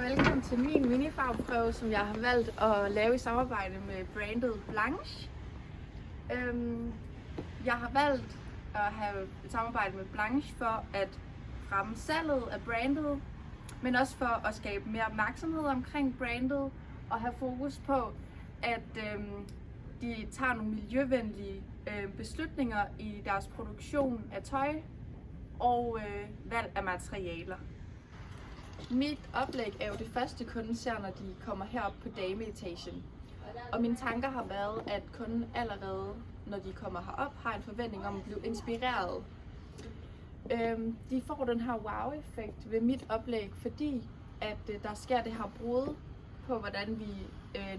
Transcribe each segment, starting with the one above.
Velkommen til min minifarveprøve, som jeg har valgt at lave i samarbejde med brandet Blanche. Jeg har valgt at have et samarbejde med Blanche for at fremme salget af brandet, men også for at skabe mere opmærksomhed omkring brandet og have fokus på, at de tager nogle miljøvenlige beslutninger i deres produktion af tøj og valg af materialer. Mit oplæg er jo det første kunden ser, når de kommer herop på dameetagen. Og mine tanker har været, at kunden allerede, når de kommer herop, har en forventning om at blive inspireret. De får den her wow-effekt ved mit oplæg, fordi at der sker det her brud på, hvordan vi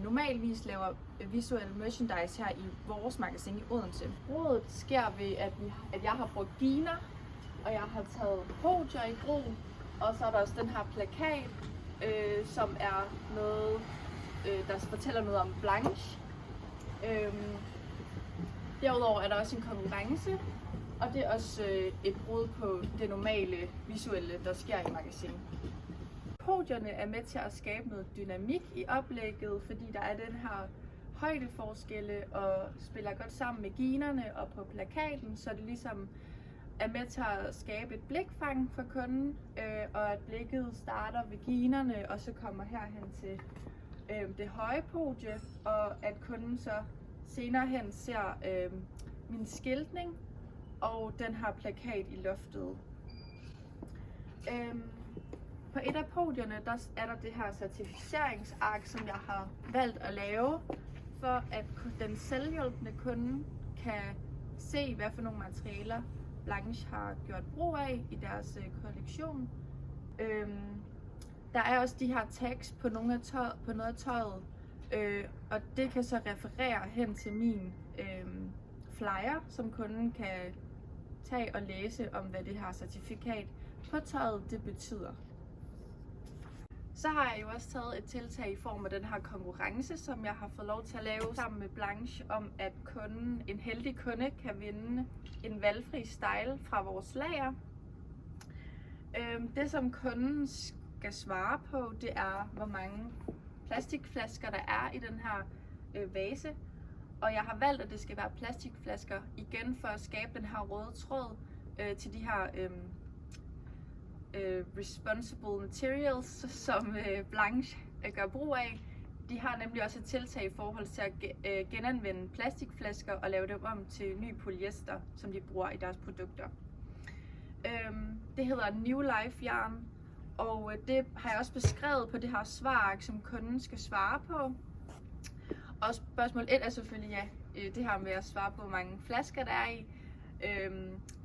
normalvis laver visuel merchandise her i vores magasin i Odense. Brudet sker ved, at jeg har brugt giner, og jeg har taget podier i brug. Og så er der også den her plakat, som er noget, der fortæller noget om Blanche. Derudover er der også en konkurrence, og det er også et brud på det normale visuelle, der sker i magasinet. Podierne er med til at skabe noget dynamik i oplægget, fordi der er den her højdeforskelle og spiller godt sammen med ginerne og på plakaten, så det ligesom er med til at skabe et blikfang for kunden, og at blikket starter ved ginerne og så kommer herhen til det høje podie, og at kunden så senere hen ser min skiltning og den her plakat i loftet. På et af podierne der er der det her certificeringsark, som jeg har valgt at lave, for at den selvhjælpende kunde kan se, hvad for nogle materialer Blanche har gjort brug af i deres kollektion. Der er også de her tags på noget af tøjet, og det kan så referere hen til min flyer, som kunden kan tage og læse om, hvad det her certifikat på tøjet det betyder. Så har jeg jo også taget et tiltag i form af den her konkurrence, som jeg har fået lov til at lave sammen med Blanche, om at en heldig kunde kan vinde en valgfri style fra vores lager. Det som kunden skal svare på, det er hvor mange plastikflasker der er i den her vase. Og jeg har valgt, at det skal være plastikflasker igen for at skabe den her røde tråd til de her responsible materials, som Blanche gør brug af. De har nemlig også et tiltag i forhold til at genanvende plastikflasker og lave dem om til ny polyester, som de bruger i deres produkter. Det hedder New Life Yarn, og det har jeg også beskrevet på det her svarark, som kunden skal svare på. Og spørgsmål 1 er selvfølgelig det her med at svare på, hvor mange flasker der er i,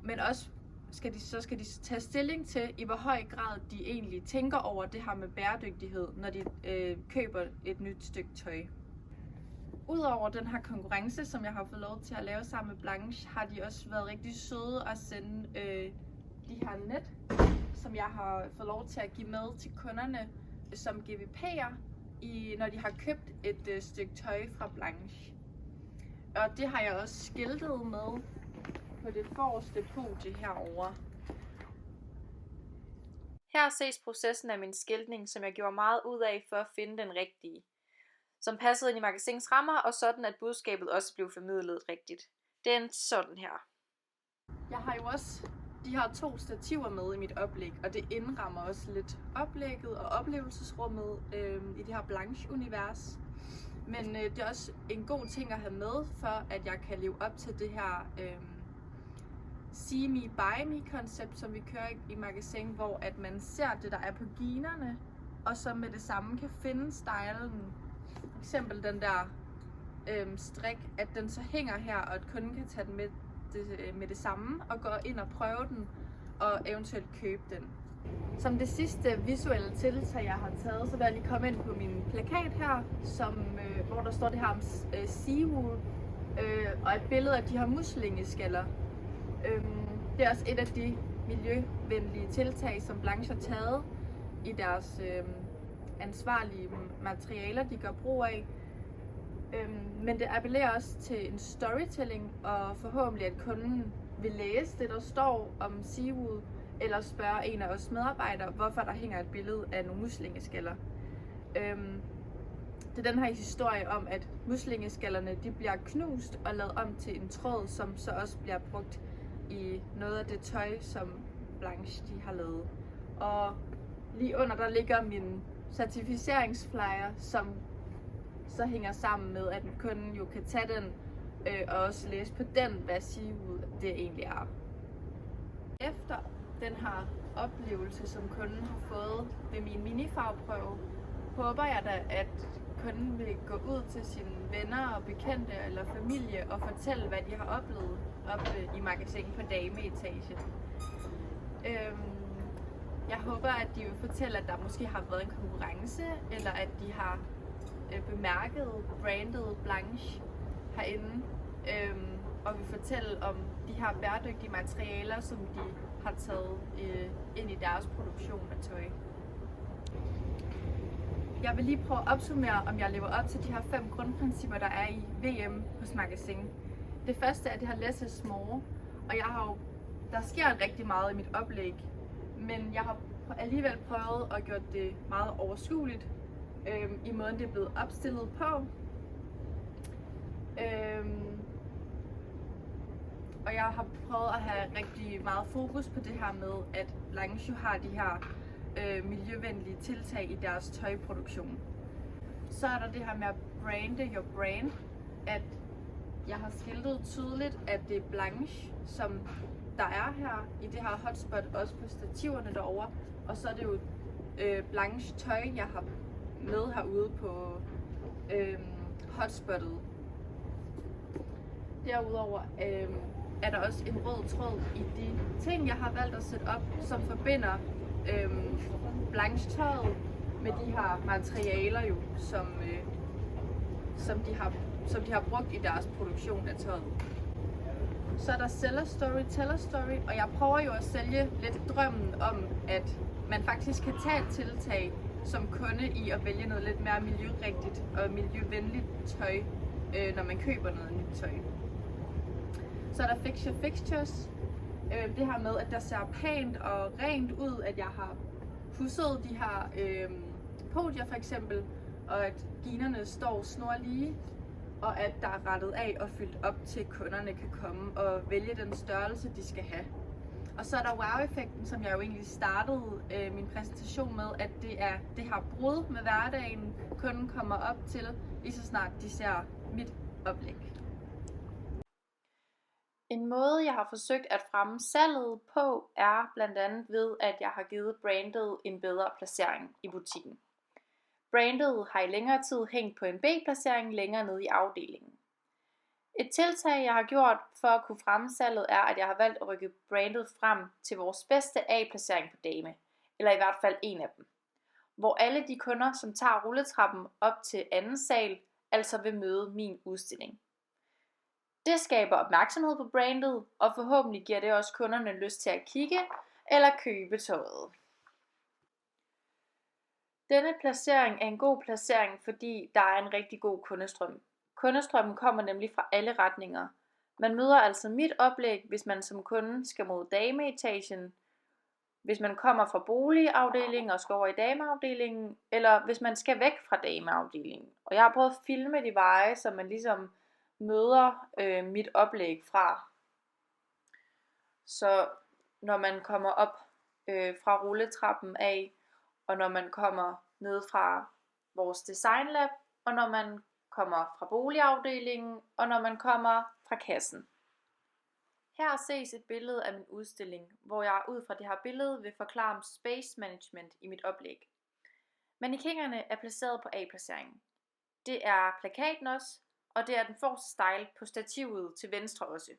men også skal de tage stilling til, i hvor høj grad de egentlig tænker over det her med bæredygtighed, når de køber et nyt stykke tøj. Udover den her konkurrence, som jeg har fået lov til at lave sammen med Blanche, har de også været rigtig søde at sende de her net, som jeg har fået lov til at give med til kunderne som GVP'er, når de har købt et stykke tøj fra Blanche. Og det har jeg også skiltet med på det forreste podie herovre. Her ses processen af min skiltning, som jeg gjorde meget ud af for at finde den rigtige, som passede ind i magasinets rammer, og sådan at budskabet også blev formidlet rigtigt. Det er en sådan her. Jeg har jo også de her 2 stativer med i mit oplæg, og det indrammer også lidt oplægget og oplevelsesrummet i det her Blanche-univers. Men det er også en god ting at have med, for at jeg kan leve op til det her See Me, Buy Me koncept, som vi kører i magasin, hvor at man ser det, der er på ginerne, og så med det samme kan finde stylen. For eksempel den der strik, at den så hænger her, og at kunden kan tage den med det samme og gå ind og prøve den, og eventuelt købe den. Som det sidste visuelle tiltag, jeg har taget, så vil jeg lige komme ind på min plakat her, hvor der står det her om seawool, og et billede af de her muslingeskaller. Det er også et af de miljøvenlige tiltag, som Blanche har taget i deres ansvarlige materialer, de gør brug af. Men det appellerer også til en storytelling, og forhåbentlig at kunden vil læse det, der står om seawool, eller spørge en af os medarbejdere, hvorfor der hænger et billede af nogle muslingeskaller. Det er den her historie om, at muslingeskallerne de bliver knust og lavet om til en tråd, som så også bliver brugt i noget af det tøj, som Blanche de har lavet. Og lige under der ligger min certificeringsflyer, som så hænger sammen med, at kunden jo kan tage den og også læse på den, hvad Seawood det egentlig er. Efter den her oplevelse, som kunden har fået ved min minifarveprøve, håber jeg da, at kunden vil gå ud til sine venner og bekendte eller familie og fortælle, hvad de har oplevet oppe i Magasin på dameetage. Jeg håber, at de vil fortælle, at der måske har været en konkurrence, eller at de har bemærket brandet Blanche herinde, og vil fortælle om de her bæredygtige materialer, som de har taget ind i deres produktion af tøj. Jeg vil lige prøve at opsummere, om jeg lever op til de her 5 grundprincipper, der er i VM hos Magasin. Det første er det her less is more, og der sker rigtig meget i mit oplæg, men jeg har alligevel prøvet at gøre det meget overskueligt i måden, det er blevet opstillet på. Og jeg har prøvet at have rigtig meget fokus på det her med, at Blanche har de her miljøvenlige tiltag i deres tøjproduktion. Så er der det her med at brande your brand, at jeg har skiltet tydeligt, at det er Blanche, som der er her i det her hotspot, også på stativerne derovre. Og så er det jo Blanche tøj, jeg har med herude på hotspottet. Derudover er der også en rød tråd i de ting, jeg har valgt at sætte op, som forbinder Blanche tøjet med de her materialer, jo, som de har brugt i deres produktion af tøjet. Så er der seller story, teller story, og jeg prøver jo at sælge lidt drømmen om, at man faktisk kan tage et tiltag som kunde i at vælge noget lidt mere miljørigtigt og miljøvenligt tøj, når man køber noget nyt tøj. Så er der fix your fixtures. Det her med, at der ser pænt og rent ud, at jeg har pudset de her podier for eksempel, og at ginerne står snorlige, og at der er rettet af og fyldt op til kunderne kan komme og vælge den størrelse, de skal have. Og så er der wow-effekten, som jeg jo egentlig startede min præsentation med, at det er det her brud med hverdagen, kunden kommer op til, lige så snart de ser mit oplæg. En måde, jeg har forsøgt at fremme salget på, er blandt andet ved, at jeg har givet brandet en bedre placering i butikken. Brandet har i længere tid hængt på en B-placering længere nede i afdelingen. Et tiltag, jeg har gjort for at kunne fremme salget, er, at jeg har valgt at rykke brandet frem til vores bedste A-placering på Dame, eller i hvert fald en af dem, hvor alle de kunder, som tager rulletrappen op til anden sal, altså vil møde min udstilling. Det skaber opmærksomhed på brandet, og forhåbentlig giver det også kunderne lyst til at kigge eller købe tøjet. Denne placering er en god placering, fordi der er en rigtig god kundestrøm. Kundestrømmen kommer nemlig fra alle retninger. Man møder altså mit oplæg, hvis man som kunde skal mod dameetagen, hvis man kommer fra boligafdelingen og skal over i dameafdelingen, eller hvis man skal væk fra dameafdelingen. Og jeg har prøvet at filme de veje, så man ligesom møder mit oplæg fra. Så når man kommer op fra rulletrappen af, og når man kommer ned fra vores designlab, og når man kommer fra boligafdelingen, og når man kommer fra kassen. Her ses et billede af min udstilling, hvor jeg ud fra det her billede vil forklare om space management i mit oplæg. Mannekingerne er placeret på A-placeringen. Det er plakaten også, og det er den forreste style på stativet til venstre også.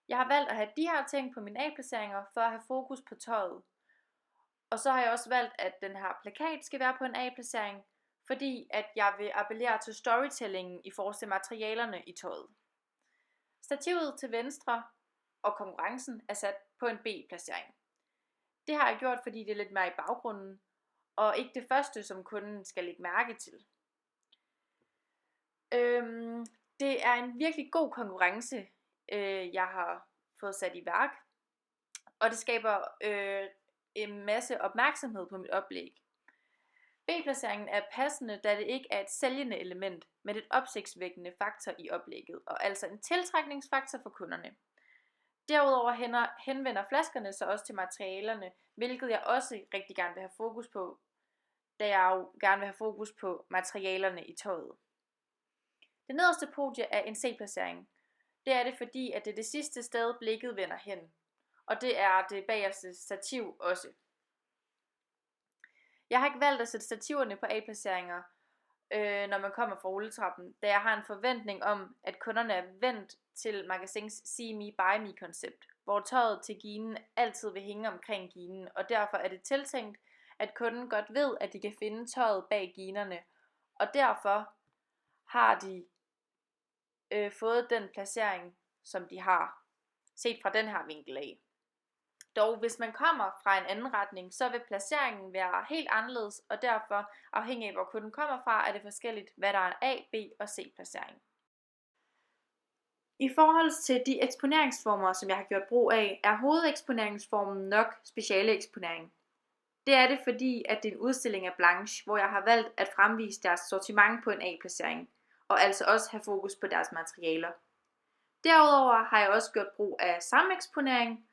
Jeg har valgt at have de her ting på mine A-placeringer for at have fokus på tøjet. Og så har jeg også valgt, at den her plakat skal være på en A-placering, fordi at jeg vil appellere til storytellingen i forhold til materialerne i tøjet. Stativet til venstre og konkurrencen er sat på en B-placering. Det har jeg gjort, fordi det er lidt mere i baggrunden, og ikke det første, som kunden skal lægge mærke til. Det er en virkelig god konkurrence, jeg har fået sat i værk. og det skaber en masse opmærksomhed på mit oplæg. B-placeringen er passende, da det ikke er et sælgende element, men et opsigtsvækkende faktor i oplægget, og altså en tiltrækningsfaktor for kunderne. Derudover henvender flaskerne sig også til materialerne, hvilket jeg også rigtig gerne vil have fokus på, da jeg jo gerne vil have fokus på materialerne i tøjet. Det nederste podie er en C-placering. Det er det, fordi at det er det sidste sted, blikket vender hen, og det er det bagerste stativ også. Jeg har ikke valgt at sætte stativerne på A-placeringer, når man kommer fra rulletrappen, da jeg har en forventning om, at kunderne er vendt til Magasins See Me Buy Me koncept, hvor tøjet til ginen altid vil hænge omkring ginen, og derfor er det tiltænkt, at kunden godt ved, at de kan finde tøjet bag ginerne, og derfor har de fået den placering, som de har, set fra den her vinkel af. Dog, hvis man kommer fra en anden retning, så vil placeringen være helt anderledes, og derfor, afhængig af hvor kunden kommer fra, er det forskelligt, hvad der er A, B og C placering. I forhold til de eksponeringsformer, som jeg har gjort brug af, er hovedeksponeringsformen nok speciale eksponering. Det er det, fordi at det er en udstilling af blanche, hvor jeg har valgt at fremvise deres sortiment på en A-placering, og altså også have fokus på deres materialer. Derudover har jeg også gjort brug af sameksponering.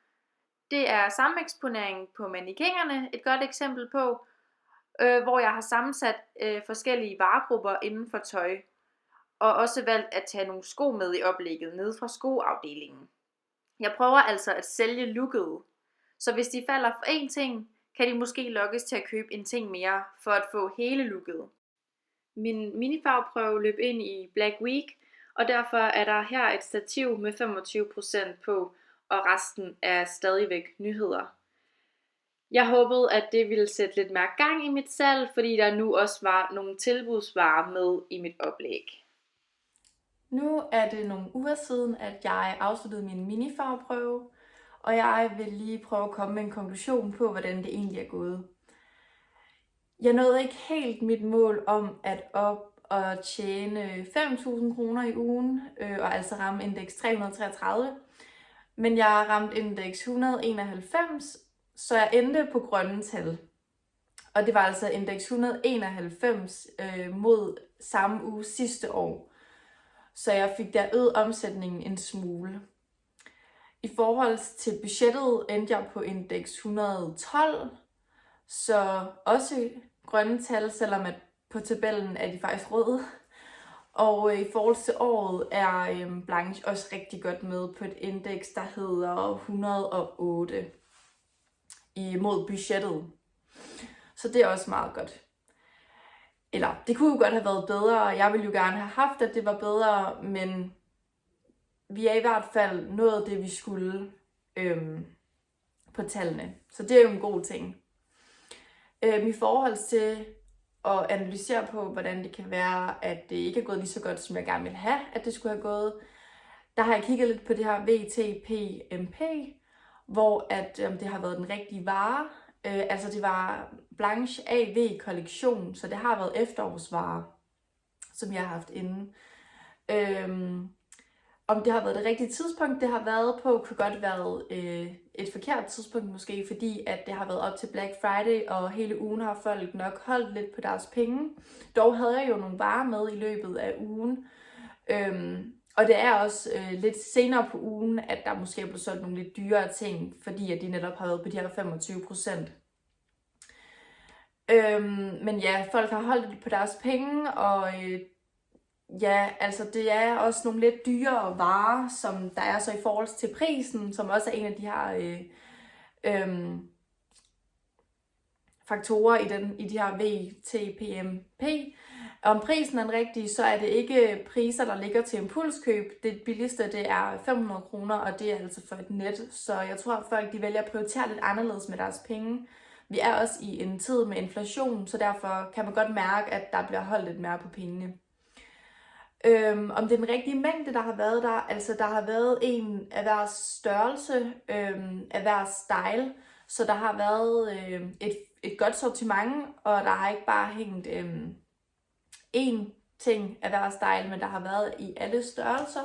Det er sameksponering på mannequinerne, et godt eksempel på, hvor jeg har sammensat forskellige varegrupper inden for tøj, og også valgt at tage nogle sko med i oplægget nede fra skoafdelingen. Jeg prøver altså at sælge looket, så hvis de falder for én ting, kan de måske lokkes til at købe en ting mere for at få hele looket. Min minifarveprøve løb ind i Black Week, og derfor er der her et stativ med 25% på, og resten er stadigvæk nyheder. Jeg håbede, at det ville sætte lidt mere gang i mit salg, fordi der nu også var nogle tilbudsvarer med i mit oplæg. Nu er det nogle uger siden, at jeg afsluttede min minifarveprøve, og jeg vil lige prøve at komme med en konklusion på, hvordan det egentlig er gået. Jeg nåede ikke helt mit mål om at op og tjene 5.000 kroner i ugen, og altså ramme indeks 333. Men jeg ramte indeks 191, så jeg endte på grønne tal. Og det var altså indeks 191 mod samme uge sidste år. Så jeg fik der øget omsætningen en smule. I forhold til budgettet endte jeg på indeks 112, så også grønne tal, selvom at på tabellen er de faktisk røde. Og i forhold til året er Blanche også rigtig godt med på et indeks, der hedder 108 imod budgettet. Så det er også meget godt. Eller det kunne jo godt have været bedre, og jeg ville jo gerne have haft, at det var bedre, men vi er i hvert fald nået det, vi skulle på tallene. Så det er jo en god ting. I forhold til at analysere på, hvordan det kan være, at det ikke er gået lige så godt, som jeg gerne ville have, at det skulle have gået, der har jeg kigget lidt på det her VTPMP, hvor at det har været den rigtige vare. Altså det var Blanche AV kollektion, så det har været efterårsvarer, som jeg har haft inde. Om det har været det rigtige tidspunkt, det har været på, kunne godt været et forkert tidspunkt måske, fordi at det har været op til Black Friday, og hele ugen har folk nok holdt lidt på deres penge. Dog havde jeg jo nogle varer med i løbet af ugen, og det er også lidt senere på ugen, at der måske er blevet solgt nogle lidt dyrere ting, fordi at de netop har været på de her 25%. Men ja, folk har holdt lidt på deres penge, og ja, altså det er også nogle lidt dyrere varer, som der er så i forhold til prisen, som også er en af de her faktorer i de her VTPMP. Om prisen er den rigtige, så er det ikke priser, der ligger til impulskøb. Det billigste, det er 500 kroner, og det er altså for et net. Så jeg tror, at folk de vælger at prioritere lidt anderledes med deres penge. Vi er også i en tid med inflation, så derfor kan man godt mærke, at der bliver holdt lidt mere på pengene. Om det er den rigtige mængde, der har været der. Altså der har været en af hver størrelse, af hver style. Så der har været et godt sortiment, og der har ikke bare hængt én ting af hver style, men der har været i alle størrelser.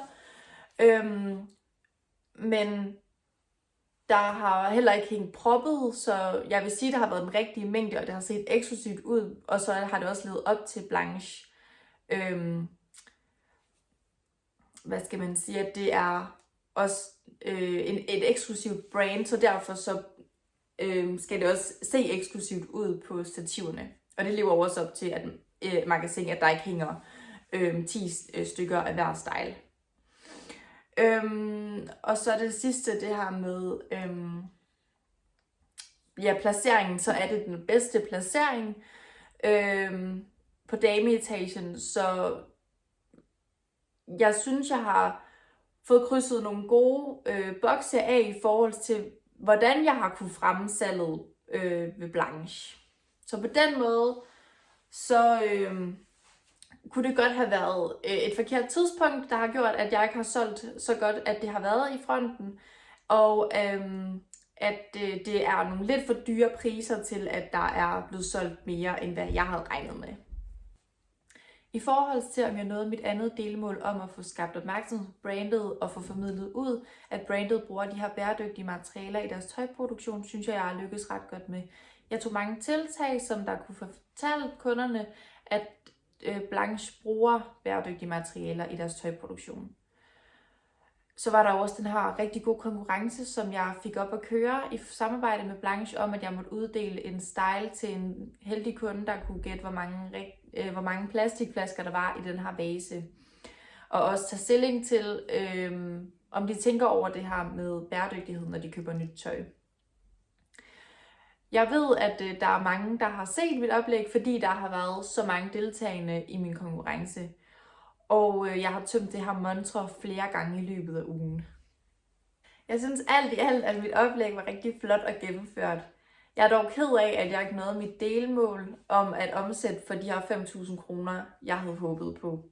Men Der har heller ikke hængt proppet, så jeg vil sige, at der har været den rigtige mængde, og det har set eksklusivt ud, og så har det også levet op til Blanche. Hvad skal man sige, at det er også et eksklusivt brand, så derfor så skal det også se eksklusivt ud på stativerne. Og det lever også op til at Magasin, at der ikke hænger 10 stykker af hver style. Og så det sidste, det her med placeringen, så er det den bedste placering på dameetagen, så jeg synes, jeg har fået krydset nogle gode bokse af i forhold til, hvordan jeg har kunne fremme salget ved Blanche. Så på den måde, så kunne det godt have været et forkert tidspunkt, der har gjort, at jeg ikke har solgt så godt, at det har været i fronten. Og at det er nogle lidt for dyre priser til, at der er blevet solgt mere, end hvad jeg havde regnet med. I forhold til, om jeg nåede mit andet delmål om at få skabt opmærksomhed på brandet og få formidlet ud, at brandet bruger de her bæredygtige materialer i deres tøjproduktion, synes jeg har lykkes ret godt med. Jeg tog mange tiltag, som der kunne fortælle kunderne, at Blanche bruger bæredygtige materialer i deres tøjproduktion. Så var der også den her rigtig god konkurrence, som jeg fik op at køre i samarbejde med Blanche om, at jeg måtte uddele en style til en heldig kunde, der kunne gætte, hvor mange plastikflasker der var i den her vase. Og også tage stilling til, om de tænker over det her med bæredygtighed, når de køber nyt tøj. Jeg ved, at der er mange, der har set mit oplæg, fordi der har været så mange deltagende i min konkurrence. Og jeg har tømt det her mantra flere gange i løbet af ugen. Jeg synes alt i alt, at mit oplæg var rigtig flot og gennemført. Jeg er dog ked af, at jeg ikke nåede mit delmål om at omsætte for de her 5.000 kroner, jeg havde håbet på.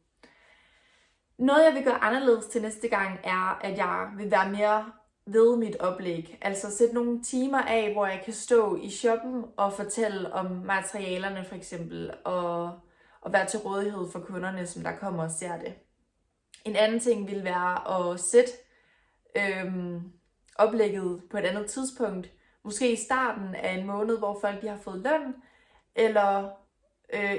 Noget, jeg vil gøre anderledes til næste gang, er, at jeg vil være mere ved mit oplæg. Altså sætte nogle timer af, hvor jeg kan stå i shoppen og fortælle om materialerne for eksempel, og være til rådighed for kunderne, som der kommer og ser det. En anden ting vil være at sætte oplægget på et andet tidspunkt. Måske i starten af en måned, hvor folk de har fået løn, eller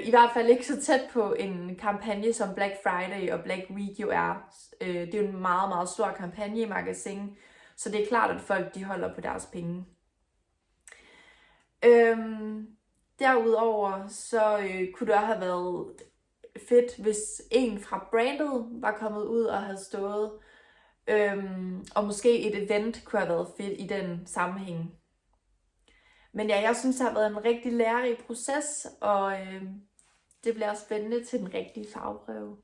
i hvert fald ikke så tæt på en kampagne som Black Friday og Black Week jo er. Det er jo en meget, meget stor kampagne i Magasin, så det er klart, at folk de holder på deres penge. Derudover så kunne det også have været fedt, hvis en fra brandet var kommet ud og havde stået. Og måske et event kunne have været fedt i den sammenhæng. Men ja, jeg synes, det har været en rigtig lærerig proces, og det bliver spændende til den rigtige fagprøve.